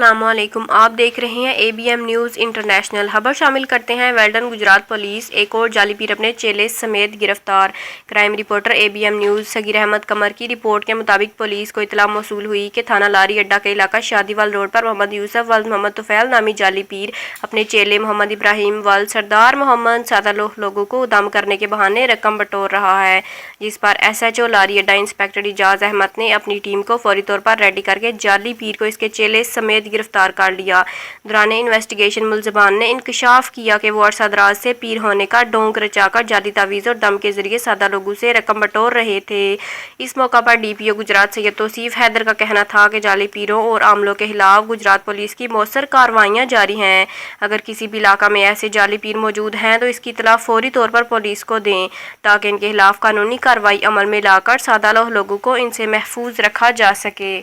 السلام علیکم، آپ دیکھ رہے ہیں ABM نیوز انٹرنیشنل۔ خبر شامل کرتے ہیں ویلڈن گجرات پولیس ایک اور جعلی پیر اپنے چیلے سمیت گرفتار۔ کرائم رپورٹر ABM نیوز صغیر احمد قمر کی رپورٹ کے مطابق پولیس کو اطلاع موصول ہوئی کہ تھانہ لاری اڈہ کے علاقہ شادی وال روڈ پر محمد یوسف ولد محمد طفیل نامی جعلی پیر اپنے چیلے محمد ابراہیم ولد سردار محمد سادہ لوگوں کو دم کرنے کے بہانے رقم بٹور رہا ہے، جس پر SHO لاری اڈہ انسپکٹر اعجاز احمد نے اپنی ٹیم کو فوری طور پر ریڈی کر کے جعلی پیر کو اس کے چیلے سمیت گرفتار کر لیا۔ دوران انویسٹیگیشن ملزمان نے انکشاف کیا کہ وہ عرصہ دراز سے پیر ہونے کا ڈھونگ رچا کر جعلی تعویذ اور دم کے ذریعے سادہ لوگوں سے رقم بٹور رہے تھے۔ اس موقع پر DPO گجرات سید توصیف حیدر کا کہنا تھا کہ جعلی پیروں اور عاملوں کے خلاف گجرات پولیس کی مؤثر کارروائیاں جاری ہیں۔ اگر کسی بھی علاقہ میں ایسے جعلی پیر موجود ہیں تو اس کی اطلاع فوری طور پر پولیس کو دیں تاکہ ان کے خلاف قانونی کارروائی عمل میں لا کر سادہ لوگوں کو ان سے محفوظ رکھا جا سکے۔